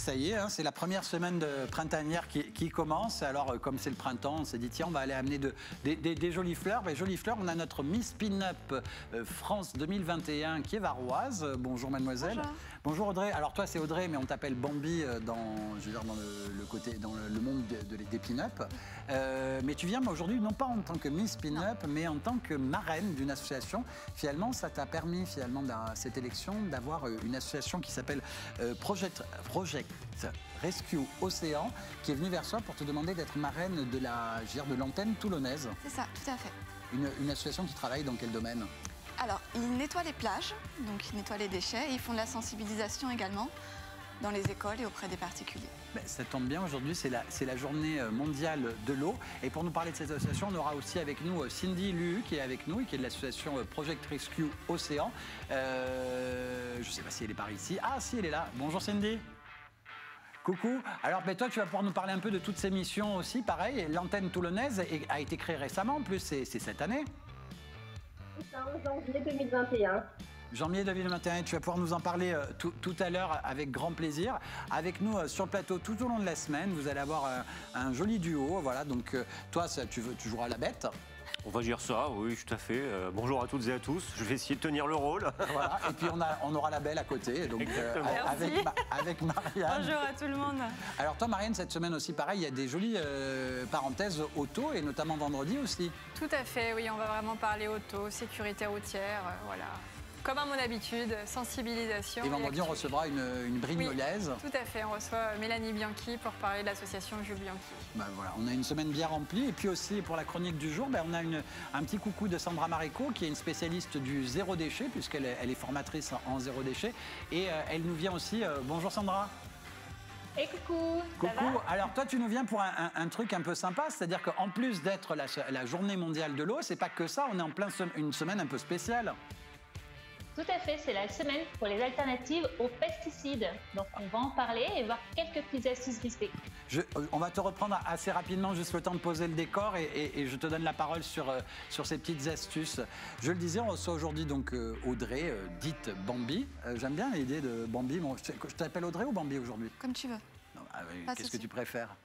ça y est, hein, c'est la première semaine de printanière qui commence. Alors, comme c'est le printemps, on s'est dit, tiens, on va aller amener des jolies fleurs. Mais jolies fleurs, on a notre Miss Pin-Up France 2021 qui est varoise. Bonjour, mademoiselle. Bonjour. Bonjour, Audrey. Alors, toi, c'est Audrey, mais on t'appelle Bambi dans le monde des Pin-Up. Mais tu viens aujourd'hui, non pas en tant que Miss Pin-Up, mais en tant que marraine d'une association. Finalement, ça t'a permis, finalement, dans cette élection, d'avoir une association qui s'appelle Project Rescue Océan, qui est venue vers toi pour te demander d'être marraine de l'antenne toulonnaise. C'est ça, tout à fait. Une association qui travaille dans quel domaine? Alors, ils nettoient les plages, donc ils nettoient les déchets, et ils font de la sensibilisation également dans les écoles et auprès des particuliers. Ben, ça tombe bien, aujourd'hui c'est la journée mondiale de l'eau. Et pour nous parler de cette association, on aura aussi avec nous Cindy Luhu qui est avec nous et qui est de l'association Project Rescue Océan. Je ne sais pas si elle est par ici. Ah si, elle est là. Bonjour Cindy. Coucou. Alors ben, toi tu vas pouvoir nous parler un peu de toutes ces missions aussi. Pareil, l'antenne toulonnaise a été créée récemment, en plus c'est cette année. C'est ça, en janvier 2021. Janvier 2021, tu vas pouvoir nous en parler tout à l'heure avec grand plaisir. Avec nous sur le plateau tout au long de la semaine, vous allez avoir un joli duo. Voilà, donc toi, tu joueras la bête. On va dire ça, oui, tout à fait. Bonjour à toutes et à tous. Je vais essayer de tenir le rôle. Voilà. Et puis on aura la belle à côté, donc avec Marianne. Bonjour à tout le monde. Alors toi, Marianne, cette semaine aussi, pareil, il y a des jolies parenthèses auto et notamment vendredi aussi. Tout à fait, oui, on va vraiment parler auto, sécurité routière, voilà. Comme à mon habitude, sensibilisation. Et vendredi, on recevra une brignolaise. Oui, tout à fait. On reçoit Mélanie Bianchi pour parler de l'association Jules Bianchi. Ben voilà, on a une semaine bien remplie. Et puis aussi, pour la chronique du jour, on a un petit coucou de Sandra Maréco, qui est une spécialiste du zéro déchet, puisqu'elle est formatrice en zéro déchet. Et elle nous vient aussi. Bonjour Sandra. Et coucou. Coucou. Alors toi, tu nous viens pour un truc un peu sympa, c'est-à-dire qu'en plus d'être la journée mondiale de l'eau, c'est pas que ça, on est en plein une semaine un peu spéciale. Tout à fait, c'est la semaine pour les alternatives aux pesticides. Donc on va en parler et voir quelques petites astuces glissées. On va te reprendre assez rapidement, juste le temps de poser le décor et je te donne la parole sur ces petites astuces. Je le disais, on reçoit aujourd'hui donc Audrey, dite Bambi. J'aime bien l'idée de Bambi. Bon, je t'appelle Audrey ou Bambi aujourd'hui? Comme tu veux. Qu'est-ce que tu préfères?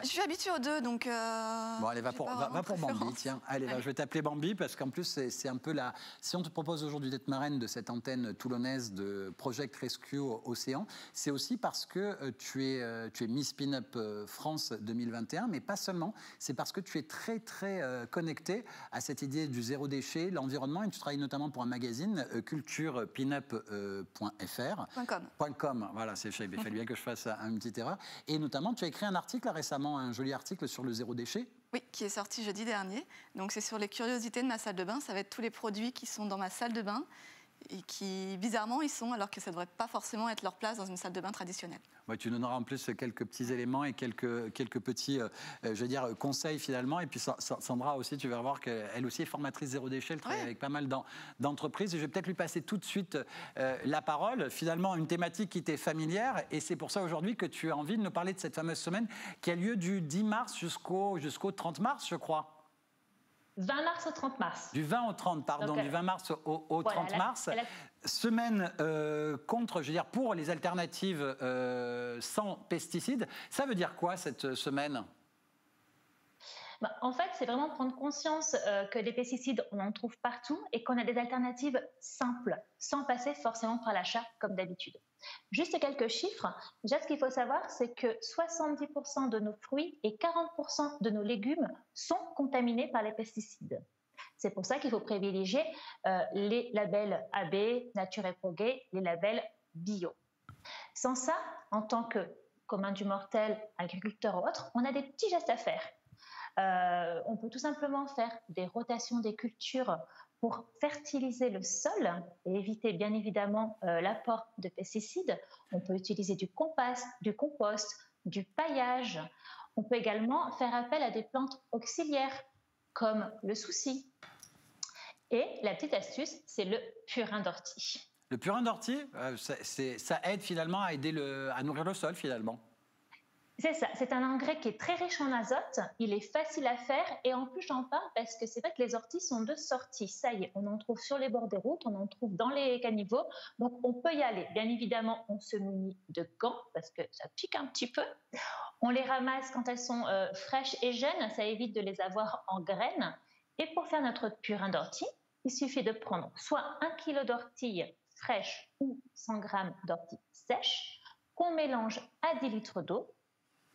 Je suis habituée aux deux, donc... Bon, allez, va pour Bambi, tiens. Allez, je vais t'appeler Bambi, parce qu'en plus, c'est un peu la... Si on te propose aujourd'hui d'être marraine de cette antenne toulonnaise de Project Rescue Océan, c'est aussi parce que tu es Miss Pin-Up France 2021, mais pas seulement. C'est parce que tu es très, très connectée à cette idée du zéro déchet, l'environnement, et tu travailles notamment pour un magazine, culturepinup.fr. .com, voilà, il fallait bien que je fasse une petite erreur. Et notamment, tu as écrit un article récemment, un joli article sur le zéro déchet. Oui, qui est sorti jeudi dernier. Donc c'est sur les curiosités de ma salle de bain. Ça va être tous les produits qui sont dans ma salle de bain et qui, bizarrement, y sont, alors que ça ne devrait pas forcément être leur place dans une salle de bain traditionnelle. Ouais, tu donneras en plus quelques petits éléments et quelques petits, je veux dire, conseils finalement. Et puis Sandra aussi, tu vas voir qu'elle aussi est formatrice zéro déchet. Elle travaille avec pas mal d'entreprises. Et je vais peut-être lui passer tout de suite la parole. Finalement, une thématique qui t'est familière. Et c'est pour ça aujourd'hui que tu as envie de nous parler de cette fameuse semaine qui a lieu du 10 mars jusqu'au 30 mars, je crois. 20 mars au 30 mars. Du 20 au 30, pardon, donc, du 20 mars au voilà, 30 mars. Semaine contre, je veux dire, pour les alternatives sans pesticides. Ça veut dire quoi, cette semaine ? En fait, c'est vraiment prendre conscience que les pesticides, on en trouve partout et qu'on a des alternatives simples, sans passer forcément par l'achat, comme d'habitude. Juste quelques chiffres. Déjà, ce qu'il faut savoir, c'est que 70% de nos fruits et 40% de nos légumes sont contaminés par les pesticides. C'est pour ça qu'il faut privilégier les labels AB, Nature et Progrès, les labels bio. Sans ça, en tant que commun du mortel, agriculteur ou autre, on a des petits gestes à faire. On peut tout simplement faire des rotations des cultures pour fertiliser le sol et éviter bien évidemment l'apport de pesticides. On peut utiliser du compost, du paillage. On peut également faire appel à des plantes auxiliaires comme le souci. Et la petite astuce, c'est le purin d'ortie. Le purin d'ortie, ça aide finalement à nourrir le sol finalement. C'est ça, c'est un engrais qui est très riche en azote, il est facile à faire et en plus j'en parle parce que c'est vrai que les orties sont de sortie. Ça y est, on en trouve sur les bords des routes, on en trouve dans les caniveaux, donc on peut y aller. Bien évidemment, on se munit de gants parce que ça pique un petit peu. On les ramasse quand elles sont fraîches et jeunes, ça évite de les avoir en graines. Et pour faire notre purin d'ortie, il suffit de prendre soit 1 kg d'ortie fraîche ou 100 g d'ortie sèche qu'on mélange à 10 litres d'eau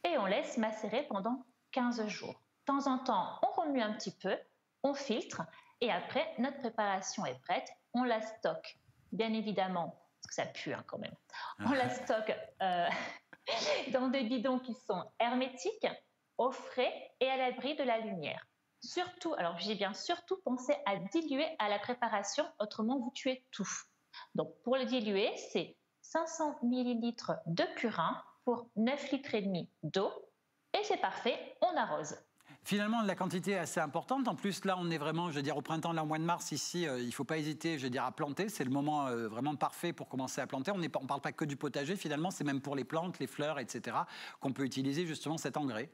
et on laisse macérer pendant 15 jours. De temps en temps, on remue un petit peu, on filtre et après, notre préparation est prête. On la stocke, bien évidemment, parce que ça pue quand même. On la stocke dans des bidons qui sont hermétiques, au frais et à l'abri de la lumière. Surtout, alors j'ai bien surtout pensé à diluer à la préparation, autrement vous tuez tout. Donc pour le diluer, c'est 500 ml de purin pour 9 litres et demi d'eau et c'est parfait, on arrose. Finalement, la quantité est assez importante. En plus, là, on est vraiment, je veux dire, au printemps, là, au mois de mars, ici, il ne faut pas hésiter, je veux dire, à planter. C'est le moment vraiment parfait pour commencer à planter. On ne parle pas que du potager, finalement, c'est même pour les plantes, les fleurs, etc., qu'on peut utiliser justement cet engrais.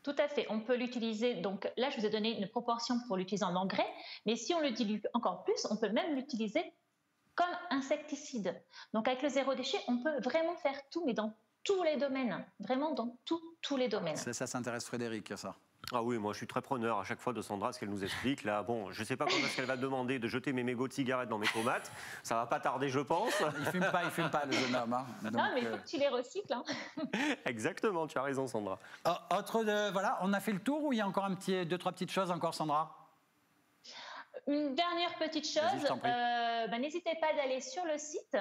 Tout à fait, on peut l'utiliser, donc là je vous ai donné une proportion pour l'utiliser en engrais, mais si on le dilue encore plus, on peut même l'utiliser comme insecticide. Donc avec le zéro déchet, on peut vraiment faire tout, mais dans tous les domaines, vraiment dans tous les domaines. Ça s'intéresse Frédéric, ça. Ah oui, moi je suis très preneur à chaque fois de Sandra, ce qu'elle nous explique. Là, bon, je ne sais pas quand est-ce qu'elle va demander de jeter mes mégots de cigarettes dans mes tomates. Ça va pas tarder, je pense. Il fume pas, le jeune homme. Hein. Donc, non, mais il faut que tu les recycles. Hein. Exactement, tu as raison, Sandra. Voilà, on a fait le tour ou il y a encore deux, trois petites choses encore, Sandra? Une dernière petite chose, n'hésitez pas d'aller sur le site,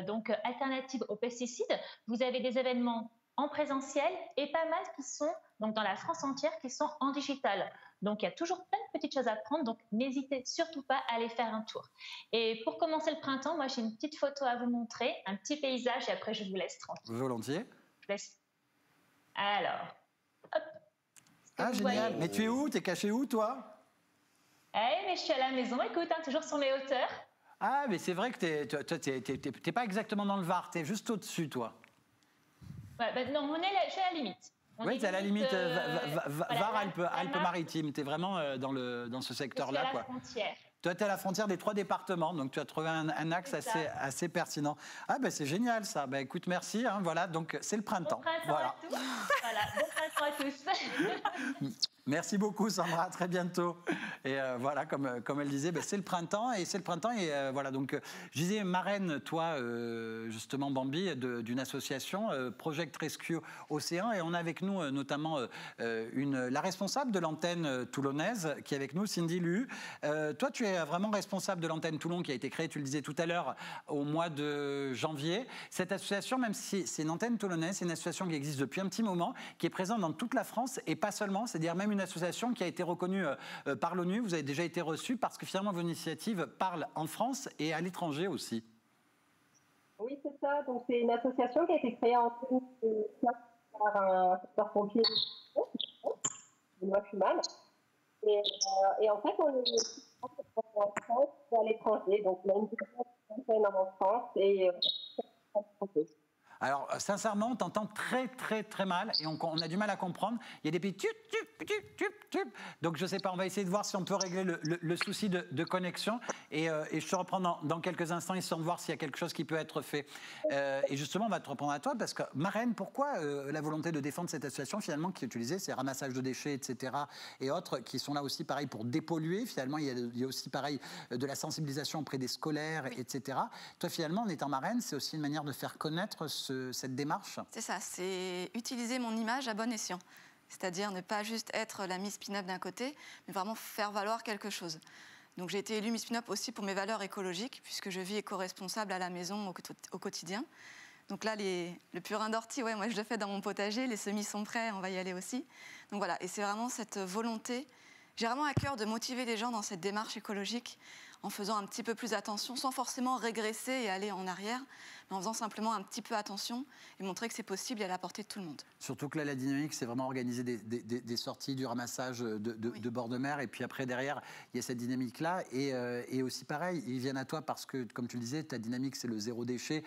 donc Alternative aux pesticides. Vous avez des événements en présentiel et pas mal qui sont donc dans la France entière qui sont en digital. Donc il y a toujours plein de petites choses à prendre, donc n'hésitez surtout pas à aller faire un tour. Et pour commencer le printemps, moi j'ai une petite photo à vous montrer, un petit paysage et après je vous laisse tranquille. Volontiers. Je laisse. Alors, hop. Ah génial, mais tu es où? T'es caché où toi? Mais je suis à la maison, écoute, toujours sur mes hauteurs. Ah mais c'est vrai que t'es pas exactement dans le Var, t'es juste au-dessus toi. Ouais, non, je suis à la limite. Oui, t'es à la limite Var-Alpes-Maritimes. T'es vraiment dans ce secteur-là. Je suis à la frontière. Toi, t'es à la frontière des 3 départements, donc tu as trouvé un axe assez pertinent. Ah, ben c'est génial ça. Ben écoute, merci. Hein, voilà, donc c'est le printemps. Bon printemps à tous. Voilà, bon printemps à tous. Merci beaucoup, Sandra. À très bientôt. Et voilà, comme elle disait, ben, c'est le printemps. Et voilà, donc je disais, marraine, toi, justement, Bambi, d'une association, Project Rescue Océan. Et on a avec nous notamment la responsable de l'antenne toulonnaise qui est avec nous, Cindy Luhu. Toi, tu es vraiment responsable de l'antenne Toulon qui a été créée, tu le disais tout à l'heure, au mois de janvier. Cette association, même si c'est une antenne toulonnaise, c'est une association qui existe depuis un petit moment, qui est présente dans toute la France et pas seulement, c'est-à-dire même une association qui a été reconnue par l'ONU. Vous avez déjà été reçue parce que finalement vos initiatives parlent en France et à l'étranger aussi. Oui, c'est ça. Donc c'est une association qui a été créée en 2004 par un sapeur-pompier, Benoît Fumal. Et en fait, on est en France et à l'étranger. Donc on a une antenne en France et en français. Alors, sincèrement, on t'entend très, très, très mal et on a du mal à comprendre. Il y a des petits tup. Donc, je ne sais pas, on va essayer de voir si on peut régler le souci de connexion. Et je te reprends dans quelques instants, histoire de voir s'il y a quelque chose qui peut être fait. Et justement, on va te reprendre à toi parce que, marraine, pourquoi la volonté de défendre cette association, finalement, qui est utilisée, c'est ramassage de déchets, etc. et autres, qui sont là aussi, pareil, pour dépolluer. Finalement, il y a aussi, pareil, de la sensibilisation auprès des scolaires, etc. Toi, finalement, en étant marraine, c'est aussi une manière de faire connaître cette démarche? C'est ça, c'est utiliser mon image à bon escient. C'est-à-dire ne pas juste être la Miss Pin-Up d'un côté, mais vraiment faire valoir quelque chose. Donc j'ai été élue Miss Pin-Up aussi pour mes valeurs écologiques, puisque je vis éco-responsable à la maison au quotidien. Donc là, le purin d'ortie, ouais, moi je le fais dans mon potager, les semis sont prêts, on va y aller aussi. Donc voilà, et c'est vraiment cette volonté. J'ai vraiment à cœur de motiver les gens dans cette démarche écologique en faisant un petit peu plus attention, sans forcément régresser et aller en arrière, mais en faisant simplement un petit peu attention et montrer que c'est possible et à la portée de tout le monde. Surtout que là, la dynamique, c'est vraiment organiser des sorties, du ramassage de bord de mer. Et puis après, derrière, il y a cette dynamique-là. Et aussi, pareil, ils viennent à toi parce que, comme tu le disais, ta dynamique, c'est le zéro déchet.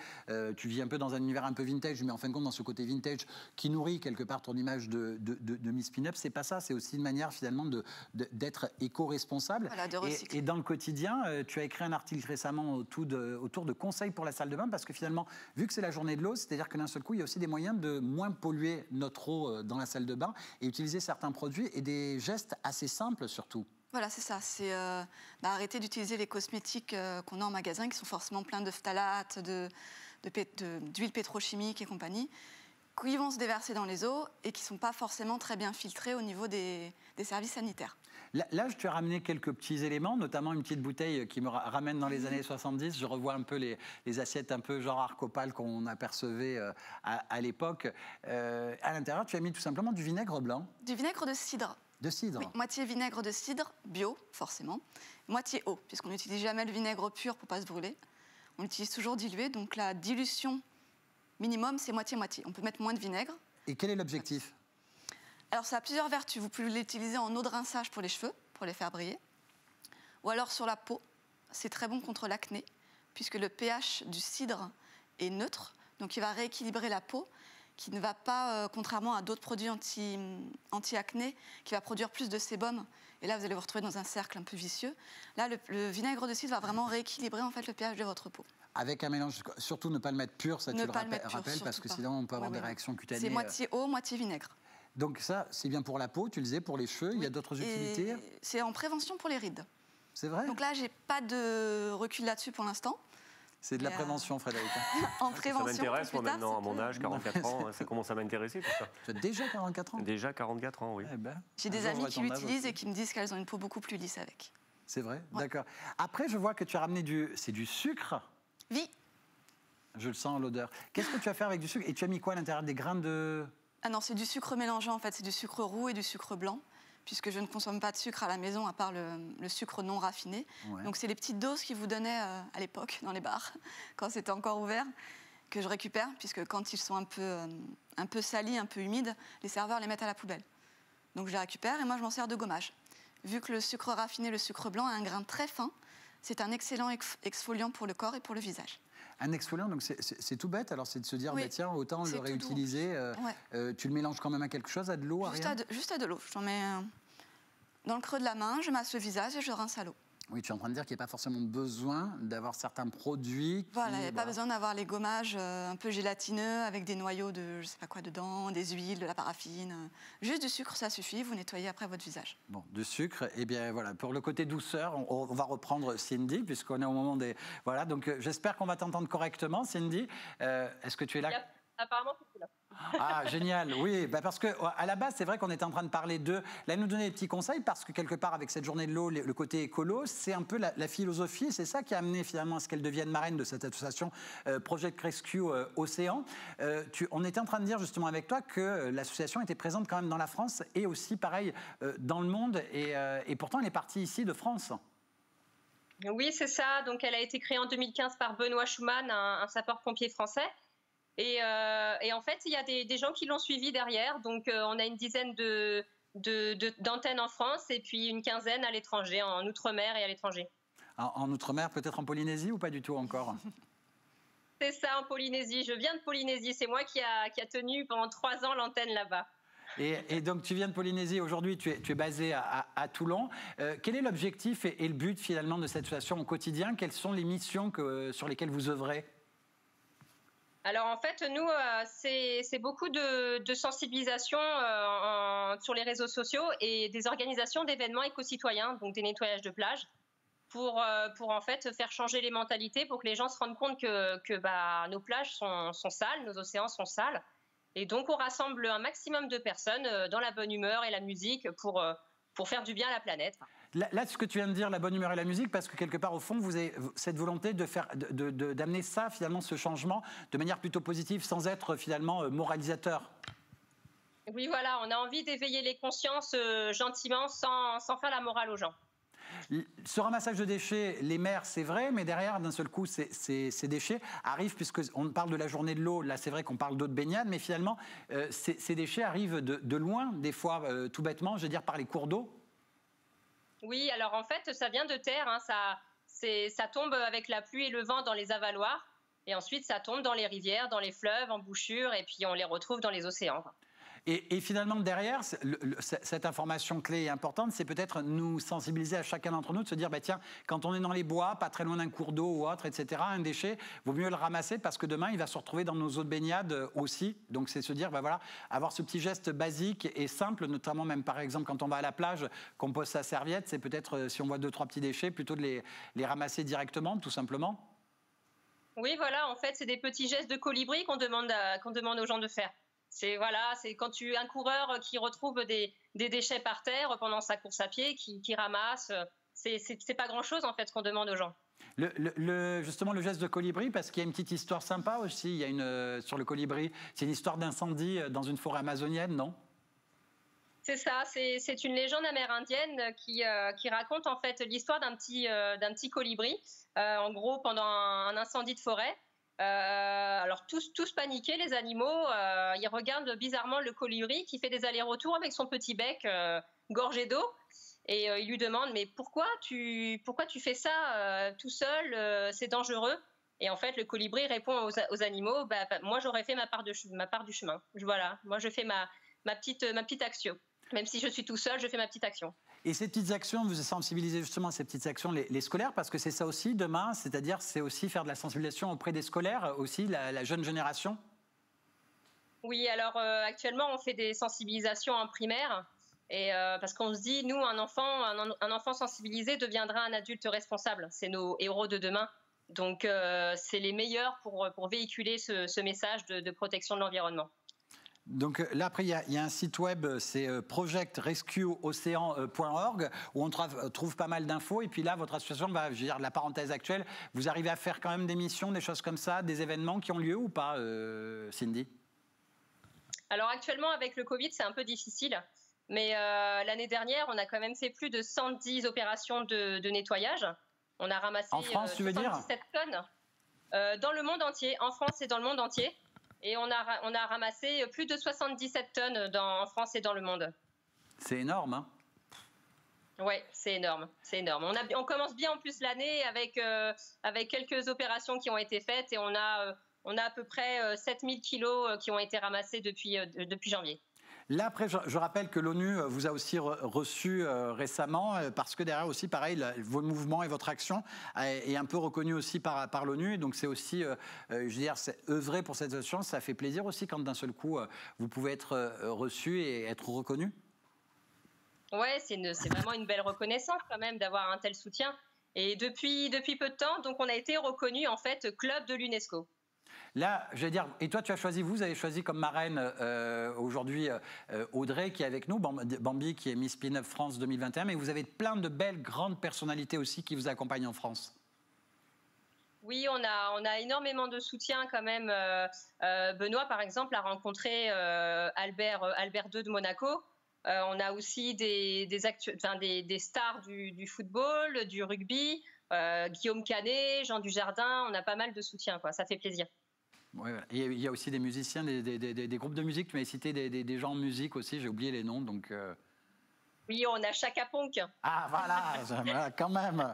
Tu vis un peu dans un univers un peu vintage, mais en fin de compte, dans ce côté vintage qui nourrit quelque part ton image de Miss Pin-Up. C'est pas ça, c'est aussi une manière, finalement, d'être éco-responsable. Voilà, de recycler. Et dans le quotidien, tu as écrit un article récemment autour de conseils pour la salle de bain parce que finalement, vu que c'est la journée de l'eau, c'est-à-dire que d'un seul coup, il y a aussi des moyens de moins polluer notre eau dans la salle de bain et utiliser certains produits et des gestes assez simples surtout. Voilà, c'est ça. C'est arrêter d'utiliser les cosmétiques qu'on a en magasin qui sont forcément pleins de phtalates, d'huile pétrochimique et compagnie, qui vont se déverser dans les eaux et qui ne sont pas forcément très bien filtrés au niveau des services sanitaires. Là, je te ai ramené quelques petits éléments, notamment une petite bouteille qui me ramène dans les années 70. Je revois un peu les assiettes un peu genre arc-opale qu'on apercevait à l'époque. À l'intérieur, tu as mis tout simplement du vinaigre blanc. Du vinaigre de cidre. De cidre. Oui, moitié vinaigre de cidre, bio, forcément. Moitié eau, puisqu'on n'utilise jamais le vinaigre pur pour ne pas se brûler. On l'utilise toujours dilué, donc la dilution minimum, c'est moitié-moitié. On peut mettre moins de vinaigre. Et quel est l'objectif ? Alors, ça a plusieurs vertus. Vous pouvez l'utiliser en eau de rinçage pour les cheveux, pour les faire briller. Ou alors sur la peau. C'est très bon contre l'acné, puisque le pH du cidre est neutre. Donc, il va rééquilibrer la peau, qui ne va pas, contrairement à d'autres produits anti-acné, qui va produire plus de sébum. Et là, vous allez vous retrouver dans un cercle un peu vicieux. Là, le vinaigre de cidre va vraiment rééquilibrer en fait, le pH de votre peau. Avec un mélange, surtout ne pas le mettre pur, ça tu le rappelles, parce que sinon on peut avoir des réactions cutanées. C'est moitié eau, moitié vinaigre. Donc ça, c'est bien pour la peau, tu le disais, pour les cheveux, il y a d'autres utilités. C'est en prévention pour les rides. C'est vrai ? Donc là, j'ai pas de recul là-dessus pour l'instant. C'est de la prévention, Frédéric. En prévention. Ça m'intéresse, moi, maintenant, à mon âge, 44 ans, ça commence à m'intéresser, tout ça. Tu as déjà 44 ans ? Déjà 44 ans, oui. Eh ben, j'ai des amis qui l'utilisent et qui me disent qu'elles ont une peau beaucoup plus lisse avec. C'est vrai ? Ouais. D'accord. Après, je vois que tu as ramené c'est du sucre ? Oui. Je le sens, l'odeur. Qu'est-ce que tu vas faire avec du sucre ? Et tu as mis quoi à l'intérieur ? Des grains de... Ah non, c'est du sucre mélangé, en fait. C'est du sucre roux et du sucre blanc, puisque je ne consomme pas de sucre à la maison, à part le sucre non raffiné. Ouais. Donc, c'est les petites doses qu'ils vous donnaient à l'époque, dans les bars, quand c'était encore ouvert, que je récupère, puisque quand ils sont un peu salis, un peu humides, les serveurs les mettent à la poubelle. Donc, je les récupère et moi, je m'en sers de gommage. Vu que le sucre raffiné, le sucre blanc, a un grain très fin, c'est un excellent exfoliant pour le corps et pour le visage. Un exfoliant, donc c'est tout bête, alors c'est de se dire, oui, bah, tiens, autant le réutiliser. Ouais. Tu le mélanges quand même à quelque chose, à de l'eau, à rien ? Juste à de l'eau. J'en mets dans le creux de la main, je masse le visage et je rince à l'eau. Oui, tu es en train de dire qu'il n'y a pas forcément besoin d'avoir certains produits. Voilà, il n'y a pas besoin d'avoir les gommages un peu gélatineux avec des noyaux de je ne sais pas quoi dedans, des huiles, de la paraffine. Juste du sucre, ça suffit, vous nettoyez après votre visage. Bon, du sucre, et bien voilà, pour le côté douceur, on va reprendre Cindy, puisqu'on est au moment des... Voilà, donc j'espère qu'on va t'entendre correctement, Cindy. Est-ce que tu es là ? Apparemment, c'est là. Ah, génial, oui, bah parce qu'à la base, c'est vrai qu'on était en train de parler là, nous donner des petits conseils, parce que quelque part, avec cette journée de l'eau, le côté écolo, c'est un peu la philosophie, c'est ça qui a amené finalement à ce qu'elle devienne marraine de cette association Project Rescue Océan. On était en train de dire justement avec toi que l'association était présente quand même dans la France et aussi, pareil, dans le monde, et pourtant, elle est partie ici de France. Oui, c'est ça, donc elle a été créée en 2015 par Benoît Schumann, un sapeur-pompier français. Et en fait, il y a des gens qui l'ont suivi derrière. Donc, on a une dizaine d'antennes en France et puis une quinzaine à l'étranger, en Outre-mer et à l'étranger. En Outre-mer, peut-être en Polynésie ou pas du tout encore ? C'est ça, en Polynésie. Je viens de Polynésie. C'est moi qui a tenu pendant 3 ans l'antenne là-bas. Et donc, tu viens de Polynésie. Aujourd'hui, tu es basé à Toulon. Quel est l'objectif et le but finalement de cette association au quotidien ? Quelles sont les missions sur lesquelles vous œuvrez ? Alors en fait, nous, c'est beaucoup de sensibilisation sur les réseaux sociaux et des organisations d'événements éco-citoyens, donc des nettoyages de plages, pour en fait faire changer les mentalités, pour que les gens se rendent compte que nos plages sont sales, nos océans sont sales. Et donc on rassemble un maximum de personnes dans la bonne humeur et la musique pour faire du bien à la planète. Là, ce que tu viens de dire, la bonne humeur et la musique, parce que quelque part, au fond, vous avez cette volonté d'amener ça, finalement, ce changement, de manière plutôt positive, sans être finalement moralisateur. Oui, voilà, on a envie d'éveiller les consciences gentiment, sans faire la morale aux gens. Ce ramassage de déchets, les mers, c'est vrai, mais derrière, d'un seul coup, ces déchets arrivent, puisqu'on parle de la journée de l'eau, là c'est vrai qu'on parle d'eau de baignade, mais finalement, ces déchets arrivent de loin, des fois tout bêtement, je veux dire par les cours d'eau. Oui, alors en fait, ça vient de terre, hein, ça tombe avec la pluie et le vent dans les avaloirs, et ensuite ça tombe dans les rivières, dans les fleuves, en bouchure, et puis on les retrouve dans les océans. Et finalement, derrière, cette information clé et importante, c'est peut-être nous sensibiliser à chacun d'entre nous, de se dire, bah, tiens, quand on est dans les bois, pas très loin d'un cours d'eau ou autre, etc., un déchet, vaut mieux le ramasser parce que demain, il va se retrouver dans nos eaux de baignade aussi. Donc, c'est se dire, bah, voilà, avoir ce petit geste basique et simple, notamment même, par exemple, quand on va à la plage, qu'on pose sa serviette, c'est peut-être, si on voit 2-3 petits déchets, plutôt de les ramasser directement, tout simplement. Oui, voilà, en fait, c'est des petits gestes de colibri qu'on demande aux gens de faire. C'est quand un coureur qui retrouve des déchets par terre pendant sa course à pied, qui ramasse, c'est pas grand-chose en fait ce qu'on demande aux gens. Justement, le geste de colibri, parce qu'il y a une petite histoire sympa aussi, il y a sur le colibri, c'est une histoire d'incendie dans une forêt amazonienne, non? C'est ça, c'est une légende amérindienne qui raconte en fait l'histoire d'un petit colibri, en gros pendant un incendie de forêt. Alors tous paniqués, les animaux, ils regardent bizarrement le colibri qui fait des allers-retours avec son petit bec gorgé d'eau, et ils lui demandent mais pourquoi tu fais ça tout seul, c'est dangereux. Et en fait le colibri répond aux animaux, moi j'aurais fait ma part du chemin. Voilà, moi je fais ma petite action. Même si je suis tout seul, je fais ma petite action. Et ces petites actions, vous sensibilisez justement à ces petites actions, les scolaires, parce que c'est ça aussi demain, c'est-à-dire c'est aussi faire de la sensibilisation auprès des scolaires, aussi la jeune génération? Oui, alors actuellement on fait des sensibilisations en primaire, et parce qu'on se dit, nous, un enfant sensibilisé deviendra un adulte responsable. C'est nos héros de demain. Donc c'est les meilleurs pour véhiculer ce message de protection de l'environnement. Donc là, après, il y a un site web, c'est projectrescueocéan.org, où on trouve pas mal d'infos. Et puis là, votre association va, je veux dire, la parenthèse actuelle, vous arrivez à faire quand même des missions, des choses comme ça, des événements qui ont lieu ou pas, Cindy? Alors actuellement, avec le Covid, c'est un peu difficile. Mais l'année dernière, on a quand même fait plus de 110 opérations de nettoyage. On a ramassé en France, tu veux dire 77 tonnes dans le monde entier, en France et dans le monde entier. Et on a ramassé plus de 77 tonnes en France et dans le monde. C'est énorme, hein? Oui, c'est énorme. C'est énorme. On commence bien en plus l'année avec quelques opérations qui ont été faites, et on a à peu près 7000 kilos qui ont été ramassés depuis janvier. Là, après, je rappelle que l'ONU vous a aussi reçu récemment, parce que derrière aussi, pareil, vos mouvements et votre action est un peu reconnue aussi par l'ONU. Donc c'est aussi, je veux dire, œuvrer pour cette association, ça fait plaisir aussi quand d'un seul coup, vous pouvez être reçu et être reconnu. Oui, c'est vraiment une belle reconnaissance quand même d'avoir un tel soutien. Et depuis peu de temps, donc on a été reconnu en fait club de l'UNESCO. Là, je vais dire, et toi, vous avez choisi comme marraine aujourd'hui Audrey qui est avec nous, Bambi qui est Miss Spin-Up France 2021, mais vous avez plein de belles grandes personnalités aussi qui vous accompagnent en France. Oui, on a énormément de soutien quand même. Benoît, par exemple, a rencontré Albert II de Monaco. On a aussi des stars du football, du rugby, Guillaume Canet, Jean Dujardin. On a pas mal de soutien, quoi. Ça fait plaisir. Ouais, il y a aussi des musiciens, des groupes de musique. Tu m'avais cité des gens en musique aussi, j'ai oublié les noms. Donc, Oui, on a Chaka Ponk. Ah voilà, quand même,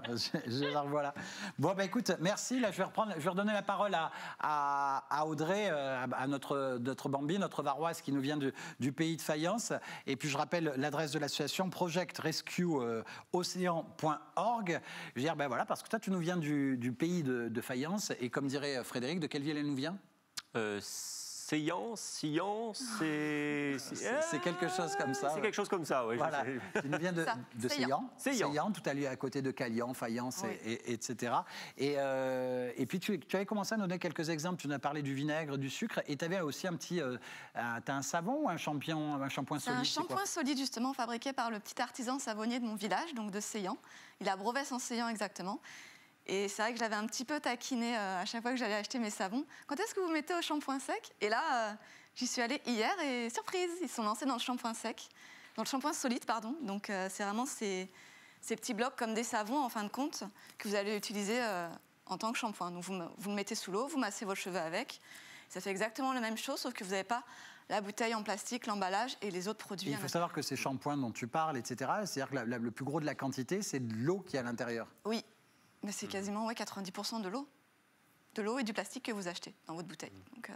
voilà. Bon, bah, écoute, merci. Là, je vais redonner la parole à Audrey, à notre Bambi, notre Varoise qui nous vient du pays de Fayence. Et puis, je rappelle l'adresse de l'association projectrescueocéan.org. Je veux dire, ben voilà, parce que toi, tu nous viens du pays de Fayence. Et comme dirait Frédéric, de quelle ville elle nous vient? Sion, c'est quelque chose comme ça. C'est quelque chose comme ça, oui. Voilà. Tu nous viens de Seillan. Seillan, tout à côté de Calian, Fayence, oui. etc. Et puis tu avais commencé à nous donner quelques exemples. Tu nous as parlé du vinaigre, du sucre, et tu avais aussi t'as un savon ou un shampoing solide? Un shampoing solide justement fabriqué par le petit artisan savonnier de mon village, donc de Seillan. Il est à Brovès-en-Seillan exactement. Et c'est vrai que je l'avais un petit peu taquiné à chaque fois que j'allais acheter mes savons. Quand est-ce que vous mettez au shampoing sec? Et là, j'y suis allée hier et surprise, ils sont lancés dans le shampoing sec, dans le shampoing solide, pardon. Donc c'est vraiment ces petits blocs comme des savons, en fin de compte, que vous allez utiliser en tant que shampoing. Donc vous le mettez sous l'eau, vous massez vos cheveux avec. Ça fait exactement la même chose, sauf que vous n'avez pas la bouteille en plastique, l'emballage et les autres produits. Il faut savoir que ces shampoings dont tu parles, etc., c'est-à-dire que le plus gros de la quantité, c'est de l'eau qui est à l'intérieur. Oui, mais c'est quasiment 90% de l'eau. De l'eau et du plastique que vous achetez dans votre bouteille. Donc,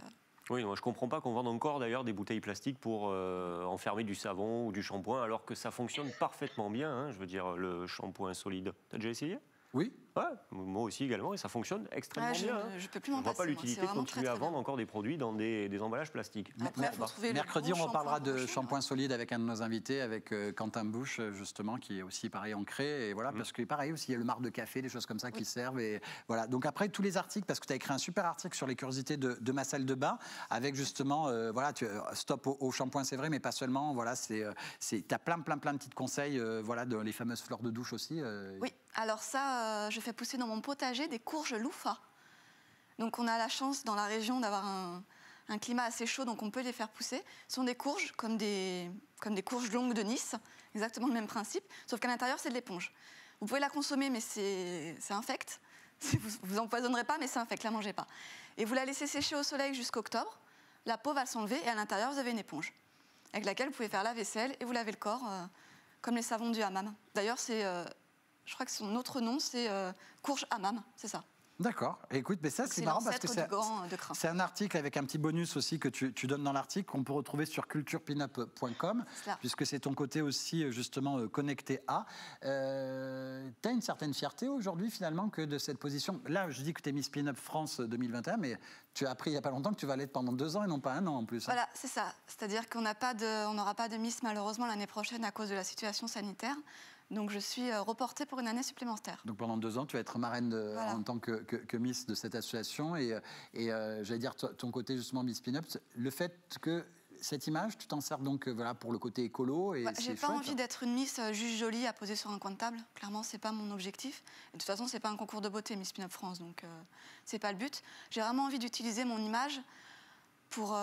Oui, moi je ne comprends pas qu'on vende encore d'ailleurs des bouteilles plastiques pour enfermer du savon ou du shampoing, alors que ça fonctionne parfaitement bien, hein, je veux dire, le shampoing solide. T'as déjà essayé ? Oui. Ouais, moi aussi également, et ça fonctionne extrêmement bien. Je peux plus m'en On ne voit passer. pas l'utilité de continuer à vendre encore des produits dans des emballages plastiques. Après, faut trouver le Mercredi, bon on reparlera shampoing de pour shampoing solide avec un de nos invités, avec Quentin Bouche, justement, qui est aussi pareil ancré. Et voilà, parce que pareil aussi, il y a le marc de café, des choses comme ça qui servent. Et voilà. Donc après, tous les articles, parce que tu as écrit un super article sur les curiosités de ma salle de bain, avec justement, voilà, stop au shampoing, c'est vrai, mais pas seulement. Voilà, tu as plein de petits conseils, voilà, les fameuses fleurs de douche aussi. Oui, alors ça, je fais pousser dans mon potager des courges louffa. Donc on a la chance dans la région d'avoir un climat assez chaud, donc on peut les faire pousser. Ce sont des courges comme des courges longues de Nice, exactement le même principe, sauf qu'à l'intérieur c'est de l'éponge. Vous pouvez la consommer, mais c'est infect. Vous empoisonnerez pas, mais c'est infect, la mangez pas. Et vous la laissez sécher au soleil jusqu'octobre, la peau va s'enlever et à l'intérieur vous avez une éponge avec laquelle vous pouvez faire la vaisselle et vous lavez le corps comme les savons du hammam. D'ailleurs, je crois que son autre nom, c'est courge hammam, c'est ça. D'accord. Écoute, mais ça, c'est marrant parce que c'est un article avec un petit bonus aussi que tu donnes dans l'article qu'on peut retrouver sur culturepinup.com, puisque c'est ton côté aussi justement connecté à. Tu as une certaine fierté aujourd'hui finalement que de cette position. Là, je dis que tu es Miss Pinup France 2021, mais tu as appris il n'y a pas longtemps que tu vas l'être pendant 2 ans et non pas 1 an en plus. Voilà, c'est ça. C'est-à-dire qu'on n'aura pas de Miss malheureusement l'année prochaine à cause de la situation sanitaire. Donc je suis reportée pour une année supplémentaire. Donc pendant 2 ans, tu vas être marraine en tant que Miss de cette association. Et j'allais dire, ton côté justement Miss Pinup, le fait que cette image, tu t'en sers donc voilà, pour le côté écolo. J'ai pas envie d'être une Miss juste jolie à poser sur un coin de table. Clairement, c'est pas mon objectif. Et de toute façon, c'est pas un concours de beauté Miss Pinup France, donc c'est pas le but. J'ai vraiment envie d'utiliser mon image pour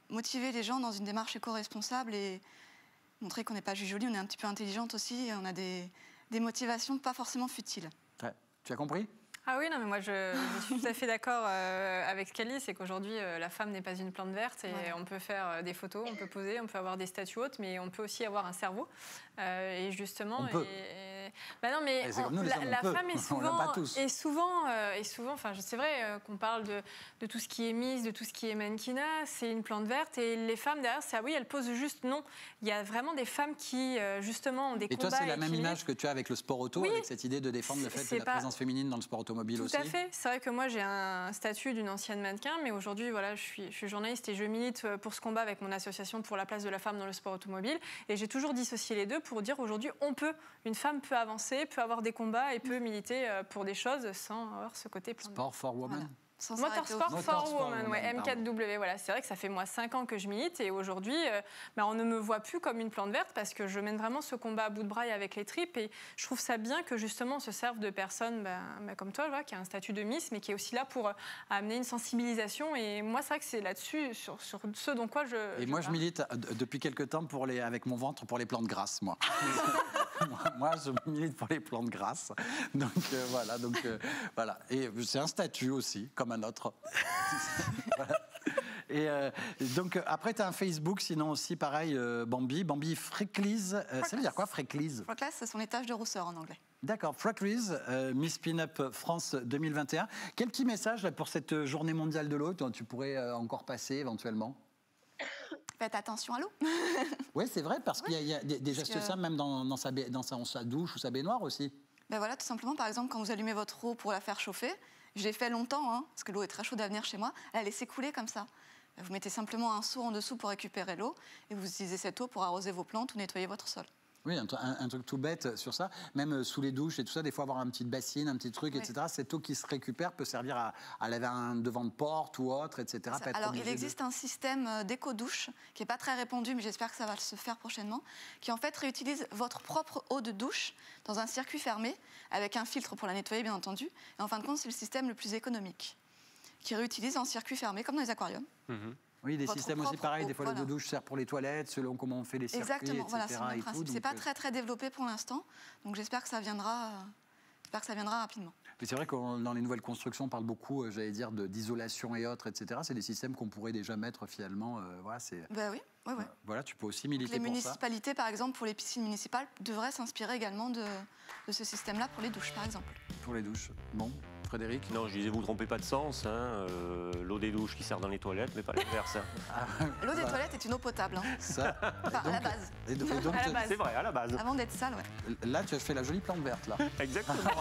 motiver les gens dans une démarche éco-responsable et montrer qu'on n'est pas juste jolie, on est un petit peu intelligente aussi et on a des motivations pas forcément futiles. Ouais. Tu as compris ? Ah oui, non, mais moi je suis tout à fait d'accord avec ce qu'elle dit, c'est qu'aujourd'hui la femme n'est pas une plante verte et on peut faire des photos, on peut poser, on peut avoir des statues hautes, mais on peut aussi avoir un cerveau. Et justement, on peut. Bah non, mais la femme est souvent, enfin c'est vrai qu'on parle de tout ce qui est Miss, de tout ce qui est mannequinat, c'est une plante verte et les femmes derrière, elles posent juste non. Il y a vraiment des femmes qui justement ont des combats. Et toi, c'est la même image que tu as avec le sport auto, avec cette idée de défendre le fait de la présence féminine dans le sport automobile aussi. Tout à fait. C'est vrai que moi j'ai un statut d'une ancienne mannequin, mais aujourd'hui voilà, je suis journaliste et je milite pour ce combat avec mon association pour la place de la femme dans le sport automobile. Et j'ai toujours dissocié les deux pour dire aujourd'hui une femme peut avancer, peut avoir des combats et peut militer pour des choses sans avoir ce côté plan. Sport for woman. Voilà. Motorsport for Women, M4W. Voilà, c'est vrai que ça fait moi 5 ans que je milite et aujourd'hui, on ne me voit plus comme une plante verte parce que je mène vraiment ce combat à bout de bras et avec les tripes et je trouve ça bien que justement on se serve de personnes comme toi, qui a un statut de Miss, mais qui est aussi là pour amener une sensibilisation. Et moi, c'est vrai que c'est là-dessus, sur ce dont quoi je. Et moi, je milite depuis quelques temps avec mon ventre pour les plantes grasses, moi. Moi, je milite pour les plantes grasses. Donc voilà. Et c'est un statut aussi, comme un autre. Voilà. Et donc après, tu as un Facebook, sinon aussi pareil, Bambi Freckles. Ça veut dire quoi, Freckles ? Freckles, ce sont les taches de rousseur en anglais. D'accord, Freckles, Miss Pinup France 2021. Quel petit message là, pour cette journée mondiale de l'eau tu pourrais encore passer éventuellement ? Faites attention à l'eau. Oui, c'est vrai, parce qu'il y a des gestes simples, même dans sa douche ou sa baignoire aussi. Ben voilà, tout simplement, par exemple, quand vous allumez votre eau pour la faire chauffer, je l'ai fait longtemps, parce que l'eau est très chaude à venir chez moi, elle laissait couler comme ça. Vous mettez simplement un seau en dessous pour récupérer l'eau et vous utilisez cette eau pour arroser vos plantes ou nettoyer votre sol. Oui, un truc tout bête sur ça. Même sous les douches et tout ça, des fois avoir une petite bassine, un petit truc, etc. Cette eau qui se récupère peut servir à laver un devant de porte ou autre, etc. Alors, il existe un système d'éco-douche qui n'est pas très répandu, mais j'espère que ça va se faire prochainement, qui en fait réutilise votre propre eau de douche dans un circuit fermé, avec un filtre pour la nettoyer, bien entendu. Et en fin de compte, c'est le système le plus économique, qui réutilise en circuit fermé, comme dans les aquariums. Oui, des systèmes aussi pareils, des fois voilà. l'eau de douche sert pour les toilettes, selon comment on fait les circuits, Exactement, etc. voilà, c'est le même principe. C'est pas donc, très développé pour l'instant, donc j'espère que ça viendra rapidement. Mais c'est vrai que dans les nouvelles constructions, on parle beaucoup, j'allais dire, d'isolation et autres, etc. C'est des systèmes qu'on pourrait déjà mettre finalement. Voilà, Ben oui. Voilà, tu peux aussi militer les pour ça. Les municipalités, par exemple, pour les piscines municipales, devraient s'inspirer également de ce système-là pour les douches, par exemple. Pour les douches. Bon, Frédéric? Non, je disais, vous ne trompez pas de sens. L'eau des douches qui sert dans les toilettes, mais pas l'inverse. L'eau des toilettes est une eau potable. Ça, enfin, à la base. Et donc, C'est vrai, à la base. Avant d'être sale, ouais. Là, tu as fait la jolie plante verte, là. Exactement.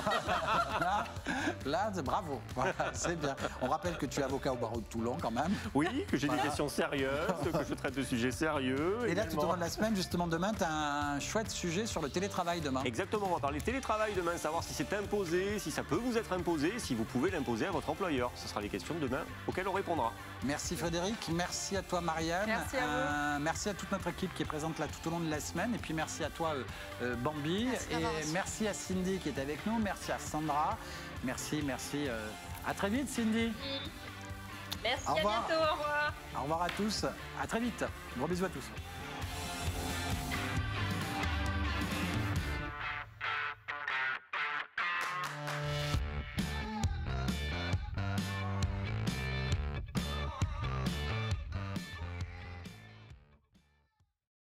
Là, bravo. Voilà, c'est bien. On rappelle que tu es avocat au barreau de Toulon, quand même. Oui, que j'ai des questions sérieuses, que je traite de sujets sérieux. Et là, tout au long de la semaine, justement, demain, tu as un chouette sujet sur le télétravail demain. Exactement, on va parler télétravail demain, savoir si c'est imposé, si ça peut vous être imposé, si vous pouvez l'imposer à votre employeur. Ce sera les questions de demain auxquelles on répondra. Merci Frédéric, merci à toi Marianne. Merci à vous. Merci à toute notre équipe qui est présente là tout au long de la semaine. Et puis merci à toi Bambi. Merci et merci à Cindy qui est avec nous. Merci à Sandra. Merci. À très vite Cindy. Merci, Au revoir. à bientôt, au revoir. Au revoir à tous. À très vite. Gros bisous à tous.